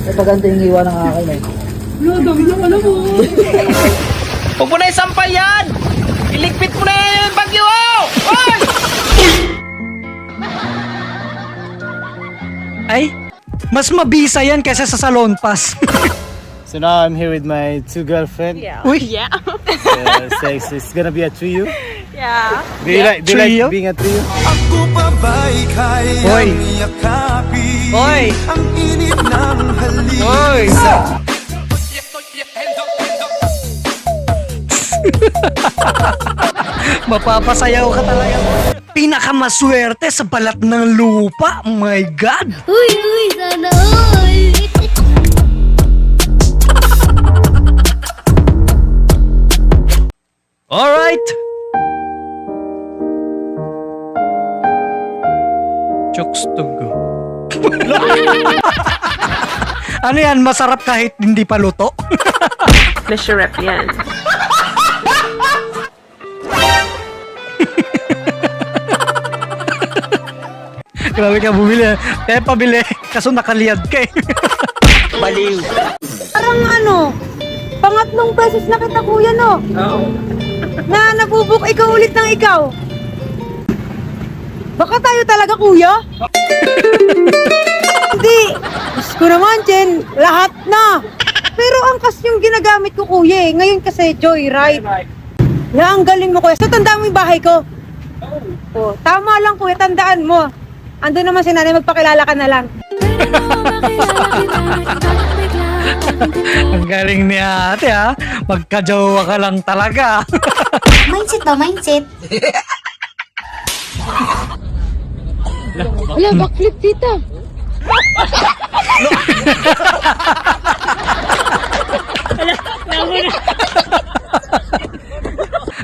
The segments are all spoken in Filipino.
Ito ganito yung iwan ng akin eh. Wala, dami lang alam mo. Huwag mo na isampal yan! Iligpit mo na yung bagyo! Hoy! Ay, mas mabisa yan kaysa sa salon pass. So now I'm here with my two girlfriends. Yeah. Uy, Yeah. So it's gonna be a trio. Yeah. Do you like Trio? being a trio? Ako pa ba'y kayang Hoy. yakapin Hoy. ang init ng halik? Hoy. Mapapasayaw ka talaga. Pinakamaswerte sa balat ng lupa. Oh my God. Uy, sana all. Alright. Chokes to go. Ano yan? Masarap kahit hindi pa luto? Masarap yan. Grabe ka bumili. Kaya pabili. Kaso nakaliyad ka eh. Baliw! Parang ano, pangatlong beses na kita kuya no? Oo. Na nabubuk ikaw ulit ng ikaw. Baka tayo talaga kuya? Hindi. Diyos ko naman, Jen, lahat na. Pero angkas yung ginagamit ko kuya eh. Ngayon kasi joyride. Ya, ang galing mo kuya. So tandaan mo yung bahay ko. Oh, tama lang kuya, tandaan mo. Ando naman si nanay, magpakilala ka na lang. Ang galing ni ate ha. Magkajowa ka lang talaga. Mindset ba, mindset? Wala, backflip tita.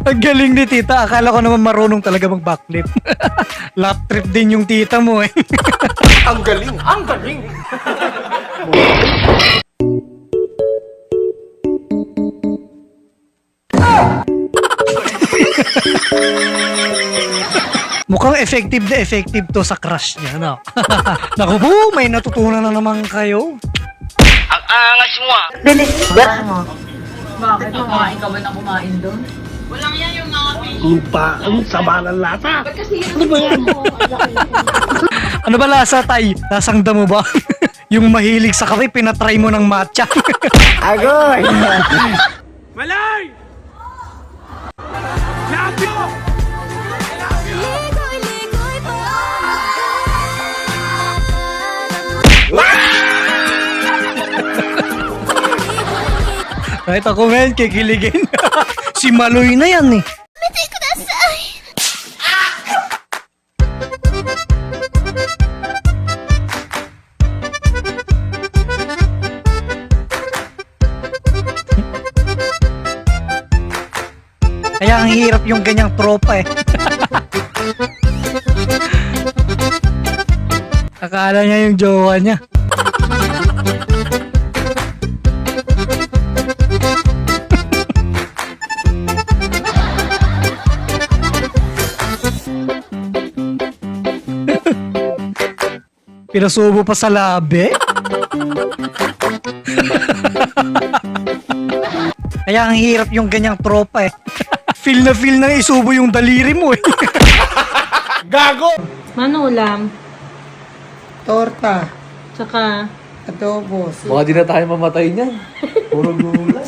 Ang galing ni tita. Akala ko naman marunong talaga mag-backflip. Lap trip din yung tita mo eh. Ang galing! Ang galing! Mukhang effective to sa crush niya, no? Naku po, may natutunan na naman kayo. Ang angas mo ah! Bakit? Kumain ka ba na kumain doon? Walang yan yung mga Ano ba lasa, tay? Lasang damo ba? Yung mahilig sa kape, pinatry mo ng matcha. Agoy! Malay! Kahit ako men, kikiligin. Si Maloy na yan eh. Kaya ang hirap yung ganyang tropa eh. Akala niya yung jowa niya. Pinasubo pa sa labi. Kaya ang hirap yung ganyang tropa eh. Feel na isubo yung daliri mo eh. Gago! Mano ulam? Torta, Tsaka, adobo, Baka di na tayo mamatay niyan. Puro gulay.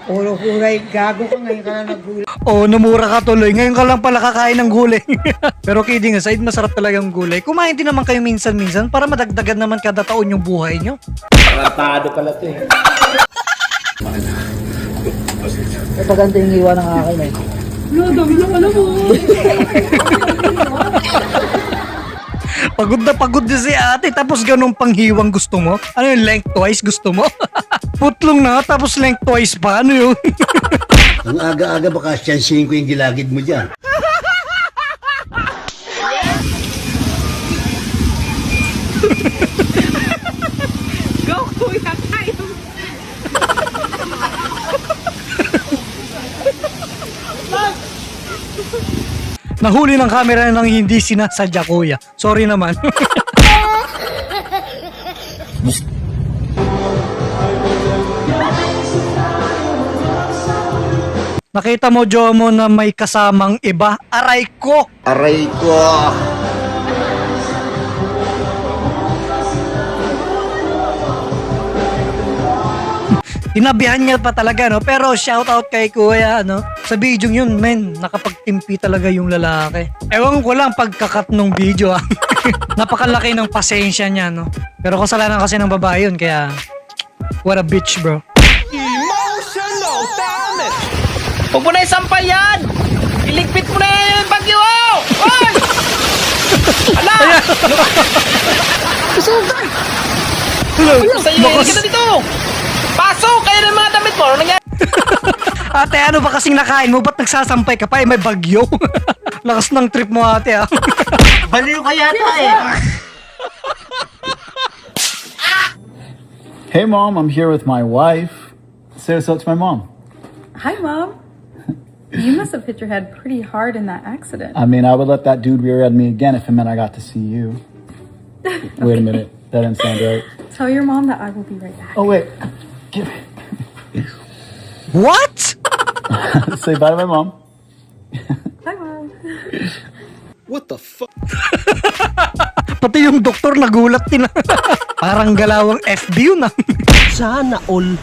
puro kulay. Gago ka ngayon ka na naggulay. Oo, namura ka tuloy. Ngayon ka lang pala kakain ng gulay. Pero kidding aside, masarap talagang gulay. Kumain din naman kayo minsan-minsan para madagdagan naman kada taon yung buhay nyo. Tarantado pala to eh. Ito ganito yung iwan ng akin eh. wala, dami lang alam mo. Pagod na si ate, tapos ganun panghiwang gusto mo? Ano yung lengthwise gusto mo? Putlong na, tapos lengthwise pa? Ano yun? Ang aga-aga baka siyansihin ko yung gilagid mo dyan. Go, kuya, kayo. Nahuli ng camera ng hindi sinasadya kuya. Sorry naman. Nakita mo, Jomo, na may kasamang iba? Aray ko! Aray ko! Tinabihan niya pa talaga, no? Pero shoutout kay Kuya, no? Sa video yun, men, nakapagtimpi talaga yung lalaki. Ewan ko lang pagkakat nung video, ah. Napakalaki ng pasensya niya, no? Pero kasalanan kasi ng babae yun, kaya... What a bitch, bro. Emotional damage! Huwag mo na isampay yan! Iligpit mo na yung bagyo! Hoy! Ala! Sa'yo, hindi ka na dito! Pasok! Kaya ng mga damit mo! Ano nangyari? Ate, ano ba kasing nakain mo? Ba't nagsasampay ka pa? Eh, may bagyo. Lakas ng trip mo, ate, ah. Baliw ka yata eh! Hey mom, I'm here with my wife. Say what's up to my mom. Hi, Mom. You must have hit your head pretty hard in that accident. I mean, I would let that dude rear end me again if it meant I got to see you. Wait a minute, that didn't sound right. Tell your mom that I will be right back. Oh wait, give it. What? Say bye to my mom. Hi, Mom. Pati yung doktor nagulat din. Parang galawang FB yun, ah. Sana all.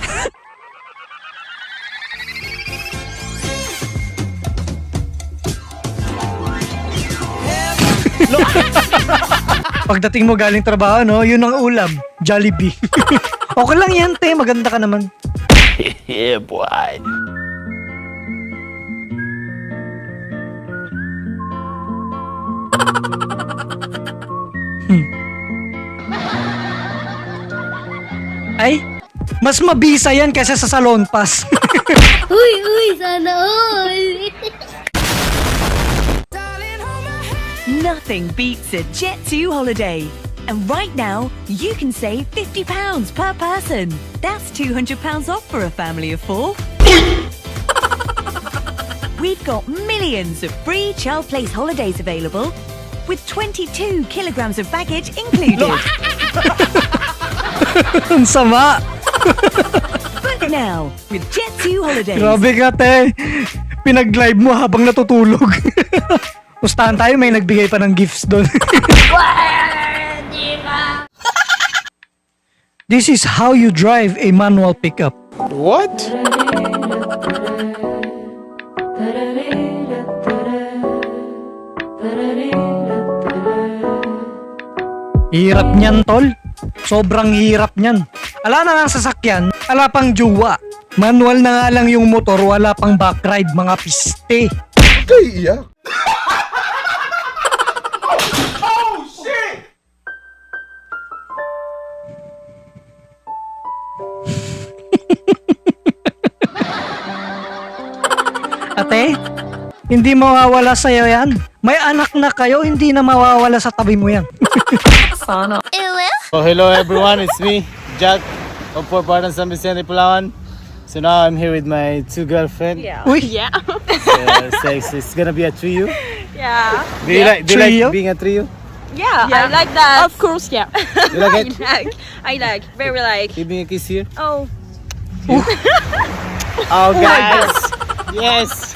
Pagdating mo galing trabaho, no? Yun ang ulam. Jollibee. Okay lang yan, te. Maganda ka naman. Yeah, boy. Ay, mas mabisa yan kaysa sa salon pass. Uy, uy, sana all. Nothing beats a Jet2 holiday. And right now, you can save £50 per person. That's £200 off for a family of 4. We've got millions of free child place holidays available with 22 kilograms of baggage included. Ang sama. Book now with Jet2 holidays. Grabe ka, te. Pinag-live mo habang natutulog. Pustahan tayo, may nagbigay pa ng gifts doon. This is how you drive a manual pickup. What? Hirap niyan, tol. Sobrang hirap niyan. Ala na lang sasakyan, ala pang juwa. Manual na nga lang yung motor, wala pang backride, mga piste. Ate, hindi mawawala sa'yo yan. May anak na kayo, hindi na mawawala sa tabi mo yan. Oh, hello everyone, it's me, Jack of Port Barton, San Vicente, Palawan. So now I'm here with my two girlfriends. Yeah. Uy, Yeah. It's gonna be a trio. Yeah. Do you like Trio? being a trio? Yeah, I like that. Of course, yeah. You like it? I like, very like. Give me a kiss here. Oh. Oh guys, yes.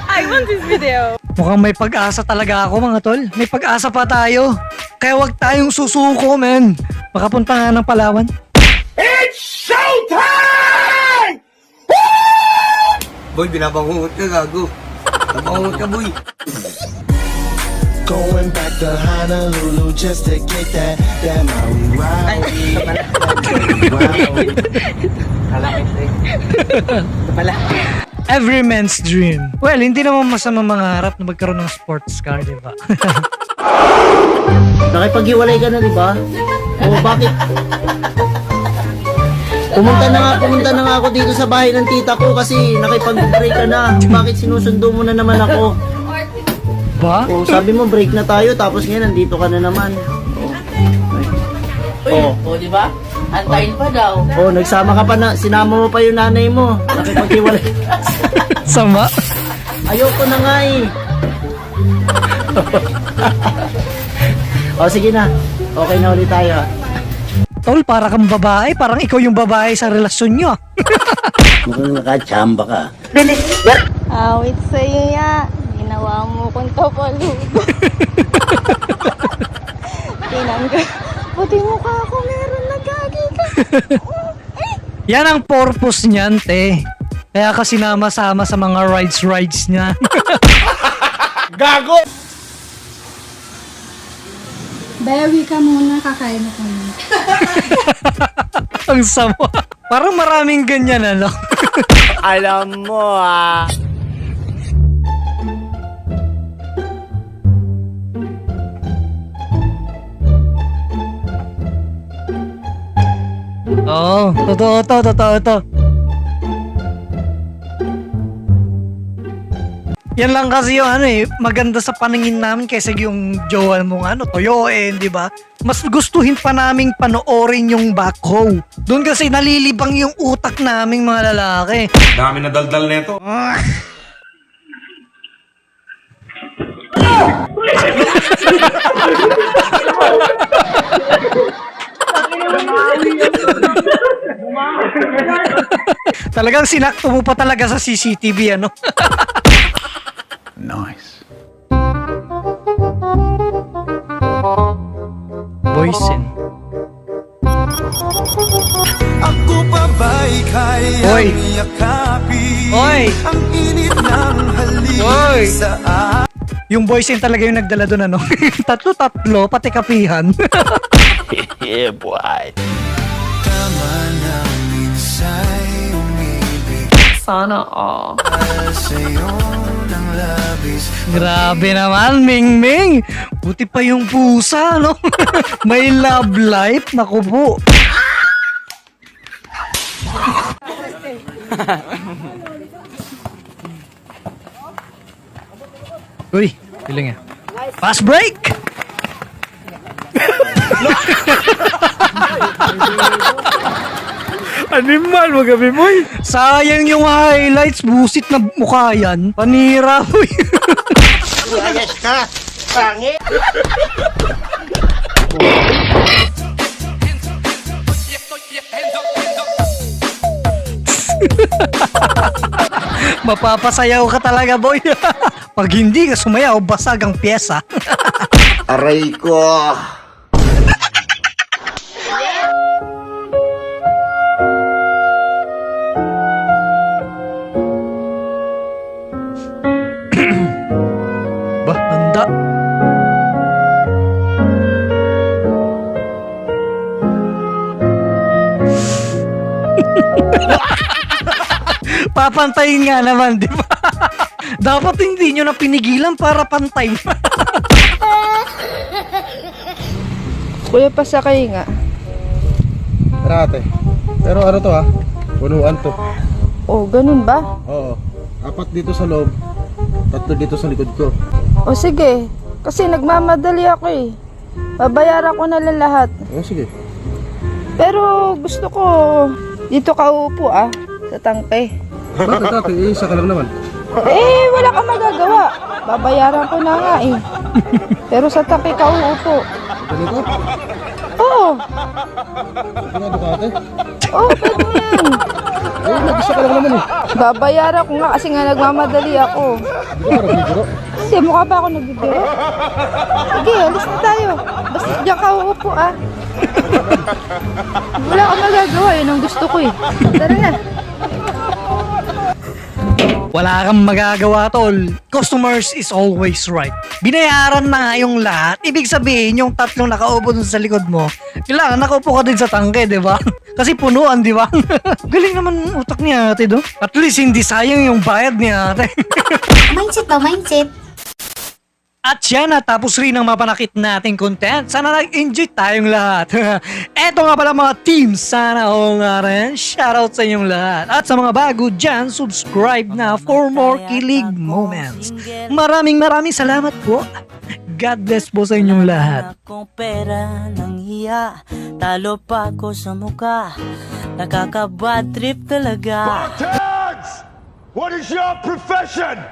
I want this video. mukhang may pag-asa talaga ako, mga tol. May pag-asa pa tayo. Kaya wag tayong susuko, men. Makapunta nga ng Palawan. Boy, binabangungot ka, gago. Nabangungot ka, boy. Going back to Honolulu just to get that Maui Every man's dream. Well, hindi naman masama mangarap na magkaroon ng sports car, di ba? Nakipag-iwalay ka na, di ba? O bakit? Pumunta na nga ako dito sa bahay ng tita ko kasi nakipag-break ka na. Bakit sinusundo mo na naman ako? Ba? O sabi mo break na tayo tapos ngayon nandito ka na naman. O di ba? Antayin pa daw. O nagsama ka pa na, sinama mo pa yung nanay mo. Nakipag-iwalay. Sama. Ayoko na nga eh. O sige na, okay na ulit tayo. Tol, para kang babae. Parang ikaw yung babae sa relasyon nyo. Mukhang nakachamba ka. Awit sa'yo ya. Ginawa mo kong tapalubo. Tinanggal. Buti mukha ako meron nagagi ka. Yan ang purpose niyan, te. Kaya ka sinama-sama sa mga rides niya. Gago! Bayawi ka muna, kakain na kami. Ang sama. Parang maraming ganyan, ano? Alam mo ah. Oo, totoo to. Yan lang kasi yung maganda sa paningin namin kaysa yung jowa mong toyoin, di ba? Mas gustuhin pa naming panoorin yung backhoe. Doon kasi nalilibang yung utak naming mga lalaki. Dami na daldal nito. Talagang sinakto mo pa talaga sa CCTV, ano? Nice. Boysen. Ako pa ba'y kaya Oy. yakapin Oy. ang init ng halik Oy. sa Yung boysen talaga yung nagdala doon, ano? Tatlo, pati kapihan. Yeah, boy. tama na minsa'y umibig Sana all. sa'yo ng labis. Grabe naman, Ming Ming. Buti pa yung pusa, no? May love life. Naku po. Uy, bilang ya. Fast break! Animal, magabi mo eh. Sayang yung highlights. Busit na mukha yan. Panira mo eh. Ayos ka! Pangit! Mapapasayaw ka talaga, boy. Pag hindi ka sumayaw, basag ang pyesa. Aray ko. Bah, handa. Papantayin nga naman, di ba? Dapat hindi nyo na pinigilan para pantay. Kuya, pasakay nga. Ate. Pero ano to ha? Punuan to. Oh, ganun ba? Oo. 4 dito sa loob. 3 dito sa likod ko. O sige, kasi nagmamadali ako eh. Babayaran ko na lang lahat. Sige. Pero gusto ko dito ka uupo sa tangke. Bakit ate? Isa ka lang naman. Eh, wala kang magagawa. Babayaran ko na nga eh. Pero sa tangke ka uupo. Ganito? Oo. Ganito ka ate? Oo, pwede mo yan. Isa ka lang naman eh. Babayaran ko nga kasi nga nagmamadali ako. Hindi ka nagbibiro. Hindi, mukha pa ako nagbibiro. Sige, alis na tayo. Basta diyan ka uupo Wala kang magagawa, yun ang gusto ko eh. Tara na. Wala kang magagawa, tol. Customers is always right. Binayaran na nga yung lahat. Ibig sabihin, yung 3 nakaupo dun sa likod mo, kailangan nakaupo ka din sa tangke, di ba? Kasi punuan, di ba? Galing naman utak ni ate, do. At least hindi sayang yung bayad ni ate. Mindset ba? Mindset? At yan, natapos rin ang mapanakit nating content. Sana nag-enjoy tayong lahat. Eto nga pala mga team, sana all nga rin. Shoutout sa inyong lahat. At sa mga bago dyan, subscribe na for more kilig moments. Maraming salamat po. God bless po sa inyong lahat. Akong pera ng hiya, talo pa ako sa muka. Nakaka-bad trip talaga. What is your profession?